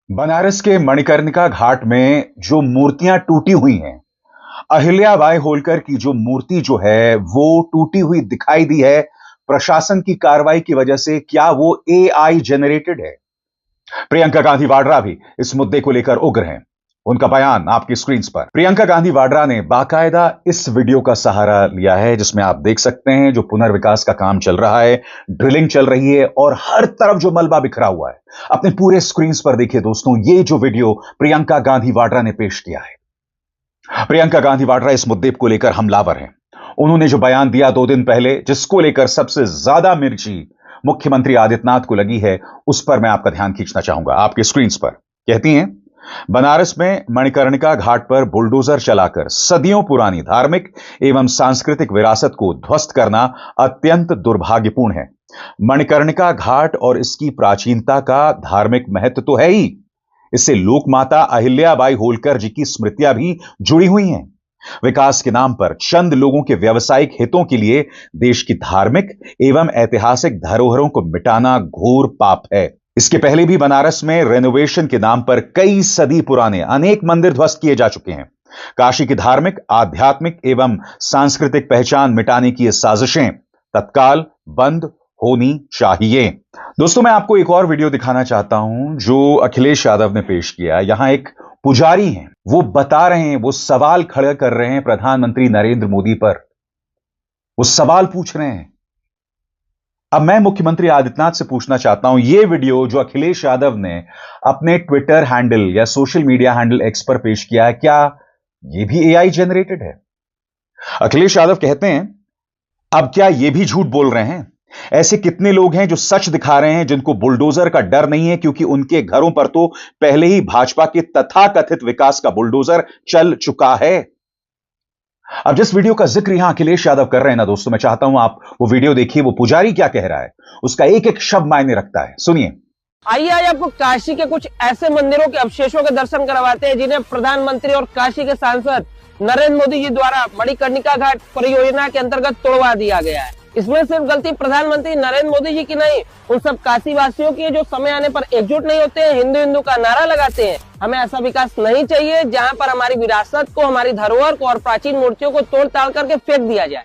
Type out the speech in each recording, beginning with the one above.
बनारस के मणिकर्णिका घाट में जो मूर्तियां टूटी हुई हैं, अहिल्याबाई होलकर की जो मूर्ति जो है वो टूटी हुई दिखाई दी है। प्रशासन की कार्रवाई की वजह से क्या वो एआई जेनरेटेड है? प्रियंका गांधी वाड्रा भी इस मुद्दे को लेकर उग्र हैं। उनका बयान आपकी स्क्रीन पर। प्रियंका गांधी वाड्रा ने बाकायदा इस वीडियो का सहारा लिया है जिसमें आप देख सकते हैं जो पुनर्विकास का काम चल रहा है, ड्रिलिंग चल रही है और हर तरफ जो मलबा बिखरा हुआ है। अपने पूरे स्क्रीन पर देखिए दोस्तों, ये जो वीडियो प्रियंका गांधी वाड्रा ने पेश किया है। प्रियंका गांधी वाड्रा इस मुद्दे को लेकर हमलावर हैं। उन्होंने जो बयान दिया 2 दिन पहले, जिसको लेकर सबसे ज्यादा मिर्ची मुख्यमंत्री आदित्यनाथ को लगी है, उस पर मैं आपका ध्यान खींचना चाहूंगा। आपके स्क्रीन पर कहती हैं, बनारस में मणिकर्णिका घाट पर बुलडोजर चलाकर सदियों पुरानी धार्मिक एवं सांस्कृतिक विरासत को ध्वस्त करना अत्यंत दुर्भाग्यपूर्ण है। मणिकर्णिका घाट और इसकी प्राचीनता का धार्मिक महत्व तो है ही, इससे लोक माता अहिल्याबाई होलकर जी की स्मृतियां भी जुड़ी हुई हैं। विकास के नाम पर चंद लोगों के व्यावसायिक हितों के लिए देश की धार्मिक एवं ऐतिहासिक धरोहरों को मिटाना घोर पाप है। इसके पहले भी बनारस में रेनोवेशन के नाम पर कई सदी पुराने अनेक मंदिर ध्वस्त किए जा चुके हैं। काशी की धार्मिक, आध्यात्मिक एवं सांस्कृतिक पहचान मिटाने की ये साजिशें तत्काल बंद होनी चाहिए। दोस्तों, मैं आपको एक और वीडियो दिखाना चाहता हूं जो अखिलेश यादव ने पेश किया। यहां एक पुजारी हैं, वो बता रहे हैं, वो सवाल खड़े कर रहे हैं प्रधानमंत्री नरेंद्र मोदी पर। वो सवाल पूछ रहे हैं। अब मैं मुख्यमंत्री आदित्यनाथ से पूछना चाहता हूं, यह वीडियो जो अखिलेश यादव ने अपने ट्विटर हैंडल या सोशल मीडिया हैंडल एक्स पर पेश किया है, क्या यह भी एआई जेनरेटेड है? अखिलेश यादव कहते हैं, अब क्या यह भी झूठ बोल रहे हैं? ऐसे कितने लोग हैं जो सच दिखा रहे हैं, जिनको बुलडोजर का डर नहीं है, क्योंकि उनके घरों पर तो पहले ही भाजपा के तथाकथित विकास का बुलडोजर चल चुका है। अब जिस वीडियो का जिक्र यहां अखिलेश यादव कर रहे हैं ना दोस्तों, मैं चाहता हूं आप वो वीडियो देखिए। वो पुजारी क्या कह रहा है, उसका एक एक शब्द मायने रखता है। सुनिए। आइए आज आपको काशी के कुछ ऐसे मंदिरों के अवशेषों के दर्शन करवाते हैं जिन्हें प्रधानमंत्री और काशी के सांसद नरेंद्र मोदी जी द्वारा मणिकर्णिका घाट परियोजना के अंतर्गत तोड़वा दिया गया है। इसमें सिर्फ गलती प्रधानमंत्री नरेंद्र मोदी जी की नहीं, उन सब काशी वासियों की जो समय आने पर एकजुट नहीं होते हैं, हिंदू हिंदू का नारा लगाते हैं। हमें ऐसा विकास नहीं चाहिए जहां पर हमारी विरासत को, हमारी धरोहर को और प्राचीन मूर्तियों को तोड़ ताड़ करके फेंक दिया जाए।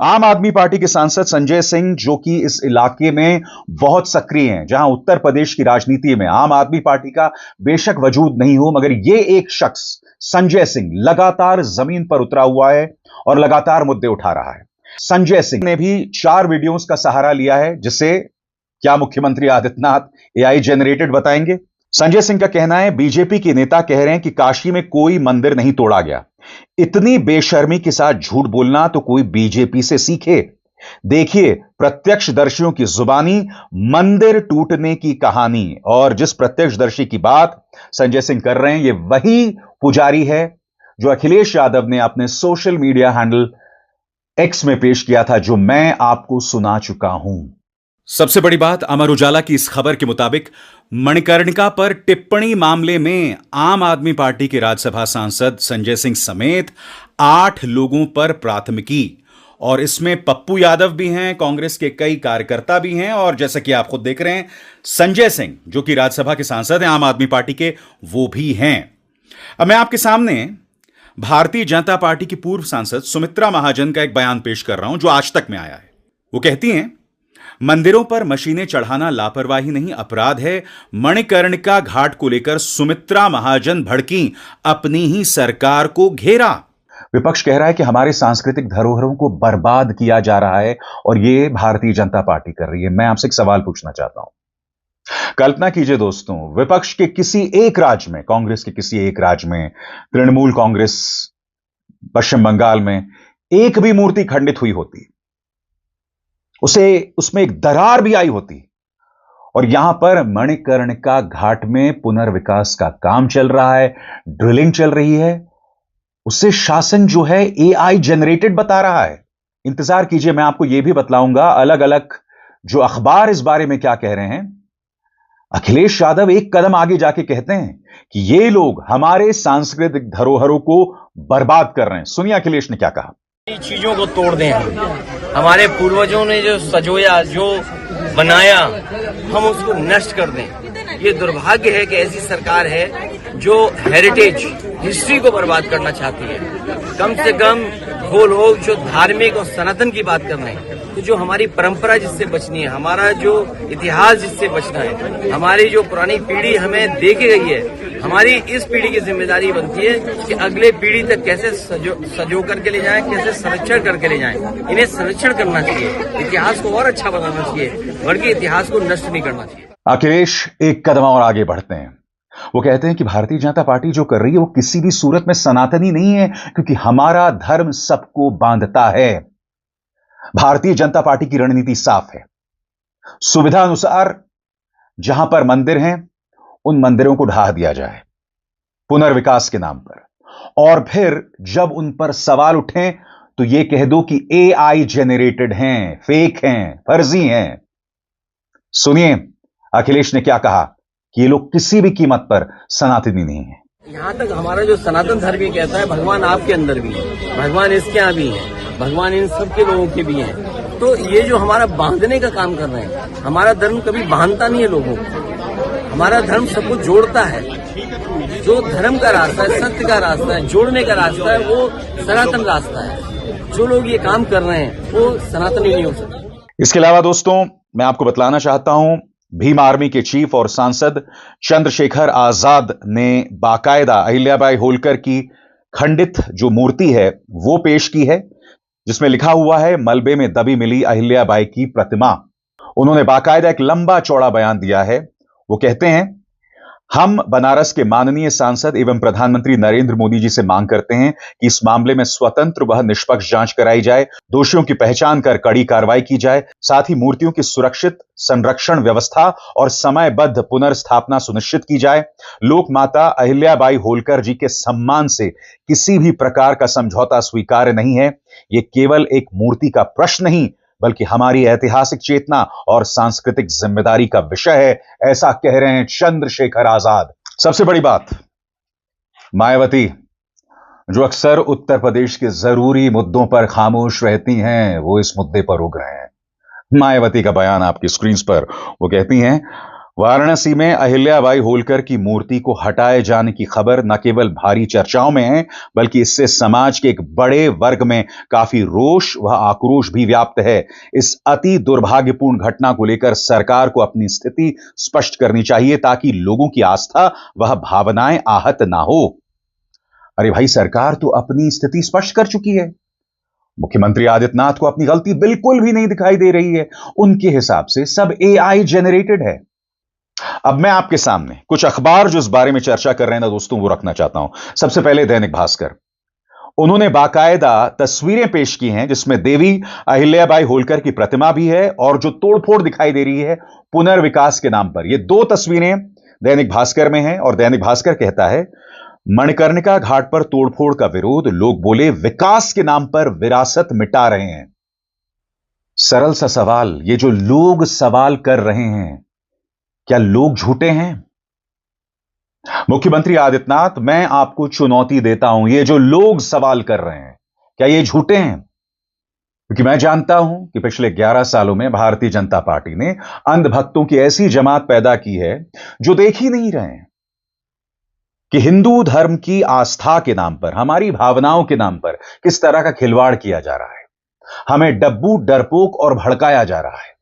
आम आदमी पार्टी के सांसद संजय सिंह, जो कि इस इलाके में बहुत सक्रिय हैं, जहां उत्तर प्रदेश की राजनीति में आम आदमी पार्टी का बेशक वजूद नहीं हो, मगर यह एक शख्स संजय सिंह लगातार जमीन पर उतरा हुआ है और लगातार मुद्दे उठा रहा है। संजय सिंह ने भी 4 वीडियोस का सहारा लिया है, जिसे क्या मुख्यमंत्री आदित्यनाथ एआई जेनरेटेड बताएंगे? संजय सिंह का कहना है, बीजेपी के नेता कह रहे हैं कि काशी में कोई मंदिर नहीं तोड़ा गया। इतनी बेशर्मी के साथ झूठ बोलना तो कोई बीजेपी से सीखे। देखिए प्रत्यक्षदर्शियों की जुबानी मंदिर टूटने की कहानी। और जिस प्रत्यक्षदर्शी की बात संजय सिंह कर रहे हैं, यह वही पुजारी है जो अखिलेश यादव ने अपने सोशल मीडिया हैंडल एक्स में पेश किया था, जो मैं आपको सुना चुका हूं। सबसे बड़ी बात, अमर उजाला की इस खबर के मुताबिक मणिकर्णिका पर टिप्पणी मामले में आम आदमी पार्टी के राज्यसभा सांसद संजय सिंह समेत 8 लोगों पर प्राथमिकी, और इसमें पप्पू यादव भी हैं, कांग्रेस के कई कार्यकर्ता भी हैं, और जैसा कि आप खुद देख रहे हैं, संजय सिंह जो कि राज्यसभा के सांसद हैं आम आदमी पार्टी के, वो भी हैं। अब मैं आपके सामने भारतीय जनता पार्टी की पूर्व सांसद सुमित्रा महाजन का एक बयान पेश कर रहा हूं जो आज तक में आया है। वो कहती हैं, मंदिरों पर मशीनें चढ़ाना लापरवाही नहीं, अपराध है। मणिकर्णिका घाट को लेकर सुमित्रा महाजन भड़की, अपनी ही सरकार को घेरा। विपक्ष कह रहा है कि हमारे सांस्कृतिक धरोहरों को बर्बाद किया जा रहा है और यह भारतीय जनता पार्टी कर रही है। मैं आपसे एक सवाल पूछना चाहता हूं। कल्पना कीजिए दोस्तों, विपक्ष के किसी एक राज्य में, कांग्रेस के किसी एक राज्य में, तृणमूल कांग्रेस पश्चिम बंगाल में एक भी मूर्ति खंडित हुई होती, उसमें एक दरार भी आई होती, और यहां पर मणिकर्णिका घाट में पुनर्विकास का काम चल रहा है, ड्रिलिंग चल रही है, उससे शासन जो है एआई जेनरेटेड बता रहा है। इंतजार कीजिए, मैं आपको यह भी बतलाऊंगा अलग अलग जो अखबार इस बारे में क्या कह रहे हैं। अखिलेश यादव एक कदम आगे जाके कहते हैं कि ये लोग हमारे सांस्कृतिक धरोहरों को बर्बाद कर रहे हैं। सुनिए अखिलेश ने क्या कहा। चीजों को तोड़ दें, हमारे पूर्वजों ने जो सजोया, जो बनाया, हम उसको नष्ट कर दें। ये दुर्भाग्य है कि ऐसी सरकार है जो हेरिटेज हिस्ट्री को बर्बाद करना चाहती है। कम से कम वो लोग जो धार्मिक और सनातन की बात कर रहे हैं, तो जो हमारी परंपरा जिससे बचनी है, हमारा जो इतिहास जिससे बचना है, हमारी जो पुरानी पीढ़ी हमें दे के गई है, हमारी इस पीढ़ी की जिम्मेदारी बनती है कि अगले पीढ़ी तक कैसे सजो करके ले जाएं, कैसे संरक्षण करके ले जाएं। इन्हें संरक्षण करना चाहिए, इतिहास को और अच्छा बनाना चाहिए, बल्कि इतिहास को नष्ट नहीं करना चाहिए। अखिलेश एक कदम और आगे बढ़ते हैं। वो कहते हैं कि भारतीय जनता पार्टी जो कर रही है वो किसी भी सूरत में सनातनी नहीं है, क्योंकि हमारा धर्म सबको बांधता है। भारतीय जनता पार्टी की रणनीति साफ है। सुविधा अनुसार जहां पर मंदिर हैं उन मंदिरों को ढा दिया जाए पुनर्विकास के नाम पर, और फिर जब उन पर सवाल उठें तो यह कह दो कि AI जेनरेटेड हैं, फेक हैं, फर्जी हैं। सुनिए अखिलेश ने क्या कहा कि ये लोग किसी भी कीमत पर सनातनी नहीं है। यहाँ तक हमारा जो सनातन धर्म ये कहता है भगवान आपके अंदर भी है, भगवान इसके यहाँ भी है, भगवान इन सब के लोगों के भी हैं। तो ये जो हमारा बांधने का काम कर रहे हैं, हमारा धर्म कभी बांधता नहीं है लोगों को, हमारा धर्म सबको जोड़ता है। जो धर्म का रास्ता है, सत्य का रास्ता है, जोड़ने का रास्ता है, वो सनातन रास्ता है। जो लोग ये काम कर रहे हैं वो सनातनी नहीं हो सकते। इसके अलावा दोस्तों मैं आपको बतलाना चाहता हूं, भीम आर्मी के चीफ और सांसद चंद्रशेखर आजाद ने बाकायदा अहिल्याबाई होलकर की खंडित जो मूर्ति है वो पेश की है, जिसमें लिखा हुआ है मलबे में दबी मिली अहिल्याबाई की प्रतिमा। उन्होंने बाकायदा एक लंबा चौड़ा बयान दिया है। वो कहते हैं, हम बनारस के माननीय सांसद एवं प्रधानमंत्री नरेंद्र मोदी जी से मांग करते हैं कि इस मामले में स्वतंत्र व निष्पक्ष जांच कराई जाए, दोषियों की पहचान कर कड़ी कार्रवाई की जाए, साथ ही मूर्तियों की सुरक्षित संरक्षण व्यवस्था और समयबद्ध पुनर्स्थापना सुनिश्चित की जाए। लोक माता अहिल्याबाई होलकर जी के सम्मान से किसी भी प्रकार का समझौता स्वीकार्य नहीं है। यह केवल एक मूर्ति का प्रश्न नहीं बल्कि हमारी ऐतिहासिक चेतना और सांस्कृतिक जिम्मेदारी का विषय है, ऐसा कह रहे हैं चंद्रशेखर आजाद। सबसे बड़ी बात, मायावती जो अक्सर उत्तर प्रदेश के जरूरी मुद्दों पर खामोश रहती हैं, वो इस मुद्दे पर उग रहे हैं। मायावती का बयान आपकी स्क्रीन पर, वो कहती हैं, वाराणसी में अहिल्याबाई होलकर की मूर्ति को हटाए जाने की खबर न केवल भारी चर्चाओं में है बल्कि इससे समाज के एक बड़े वर्ग में काफी रोष व आक्रोश भी व्याप्त है। इस अति दुर्भाग्यपूर्ण घटना को लेकर सरकार को अपनी स्थिति स्पष्ट करनी चाहिए ताकि लोगों की आस्था व भावनाएं आहत ना हो। अरे भाई, सरकार तो अपनी स्थिति स्पष्ट कर चुकी है। मुख्यमंत्री आदित्यनाथ को अपनी गलती बिल्कुल भी नहीं दिखाई दे रही है। उनके हिसाब से सब AI जेनरेटेड है। अब मैं आपके सामने कुछ अखबार जो इस बारे में चर्चा कर रहे हैं ना दोस्तों, वो रखना चाहता हूं। सबसे पहले दैनिक भास्कर, उन्होंने बाकायदा तस्वीरें पेश की हैं जिसमें देवी अहिल्याबाई होलकर की प्रतिमा भी है और जो तोड़फोड़ दिखाई दे रही है पुनर्विकास के नाम पर। ये दो तस्वीरें दैनिक भास्कर में हैं और दैनिक भास्कर कहता है, मणिकर्णिका घाट पर तोड़फोड़ का विरोध, लोग बोले विकास के नाम पर विरासत मिटा रहे हैं। सरल सा सवाल, ये जो लोग सवाल कर रहे हैं, क्या लोग झूठे हैं? मुख्यमंत्री आदित्यनाथ, मैं आपको चुनौती देता हूं, ये जो लोग सवाल कर रहे हैं क्या ये झूठे हैं? क्योंकि मैं जानता हूं कि पिछले 11 सालों में भारतीय जनता पार्टी ने अंधभक्तों की ऐसी जमात पैदा की है जो देख ही नहीं रहे हैं कि हिंदू धर्म की आस्था के नाम पर, हमारी भावनाओं के नाम पर किस तरह का खिलवाड़ किया जा रहा है। हमें डब्बू, डरपोक और भड़काया जा रहा है।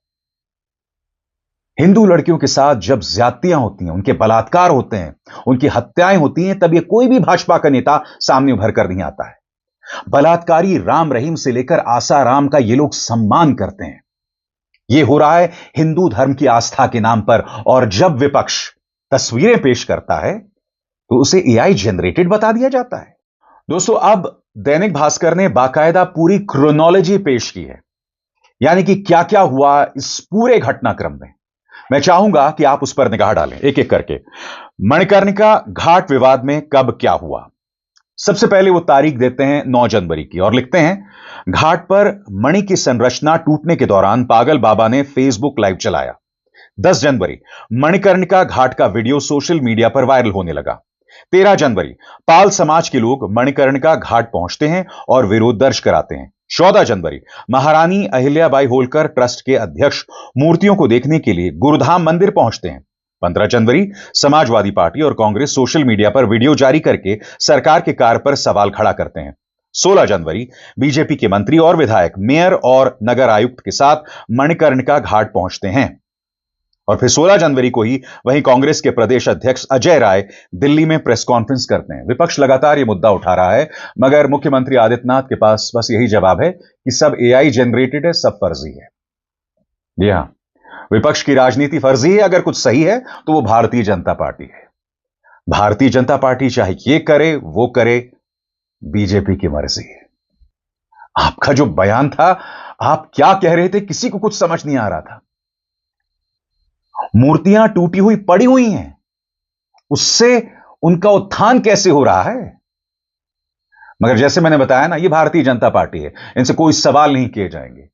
हिंदू लड़कियों के साथ जब ज्यादतियां होती हैं, उनके बलात्कार होते हैं, उनकी हत्याएं होती हैं, तब ये कोई भी भाजपा का नेता सामने उभर कर नहीं आता है। बलात्कारी राम रहीम से लेकर आसाराम का ये लोग सम्मान करते हैं। ये हो रहा है हिंदू धर्म की आस्था के नाम पर, और जब विपक्ष तस्वीरें पेश करता है तो उसे AI जनरेटेड बता दिया जाता है। दोस्तों, अब दैनिक भास्कर ने बाकायदा पूरी क्रोनोलॉजी पेश की है, यानी कि क्या क्या हुआ इस पूरे घटनाक्रम में। मैं चाहूंगा कि आप उस पर निगाह डालें एक एक करके। मणिकर्णिका घाट विवाद में कब क्या हुआ। सबसे पहले वो तारीख देते हैं 9 जनवरी की और लिखते हैं, घाट पर मणि की संरचना टूटने के दौरान पागल बाबा ने फेसबुक लाइव चलाया। 10 जनवरी मणिकर्णिका घाट का वीडियो सोशल मीडिया पर वायरल होने लगा। 13 जनवरी पाल समाज के लोग मणिकर्णिका घाट पहुंचते हैं और विरोध दर्ज कराते हैं। 14 जनवरी महारानी अहिल्याबाई होलकर ट्रस्ट के अध्यक्ष मूर्तियों को देखने के लिए गुरुधाम मंदिर पहुंचते हैं। 15 जनवरी समाजवादी पार्टी और कांग्रेस सोशल मीडिया पर वीडियो जारी करके सरकार के कार्य पर सवाल खड़ा करते हैं। 16 जनवरी बीजेपी के मंत्री और विधायक मेयर और नगर आयुक्त के साथ मणिकर्णिका घाट पहुंचते हैं और फिर 16 जनवरी को ही वहीं कांग्रेस के प्रदेश अध्यक्ष अजय राय दिल्ली में प्रेस कॉन्फ्रेंस करते हैं। विपक्ष लगातार यह मुद्दा उठा रहा है, मगर मुख्यमंत्री आदित्यनाथ के पास बस यही जवाब है कि सब एआई जनरेटेड है, सब फर्जी है। जी हां, विपक्ष की राजनीति फर्जी है। अगर कुछ सही है तो वो भारतीय जनता पार्टी है। भारतीय जनता पार्टी चाहे ये करे वो करे, बीजेपी की मर्जी है। आपका जो बयान था, आप क्या कह रहे थे, किसी को कुछ समझ नहीं आ रहा था। मूर्तियां टूटी हुई पड़ी हुई हैं, उससे उनका उत्थान कैसे हो रहा है? मगर जैसे मैंने बताया ना, यह भारतीय जनता पार्टी है, इनसे कोई सवाल नहीं किए जाएंगे।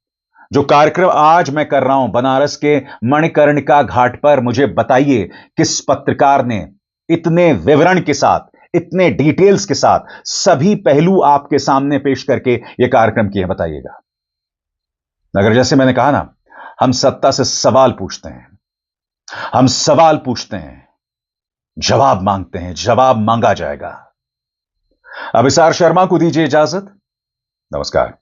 जो कार्यक्रम आज मैं कर रहा हूं बनारस के मणिकर्णिका घाट पर, मुझे बताइए किस पत्रकार ने इतने विवरण के साथ, इतने डिटेल्स के साथ सभी पहलू आपके सामने पेश करके यह कार्यक्रम किए, बताइएगा। मगर जैसे मैंने कहा ना, हम सत्ता से सवाल पूछते हैं, हम सवाल पूछते हैं, जवाब मांगते हैं, जवाब मांगा जाएगा। अभिसार शर्मा को दीजिए इजाजत। नमस्कार।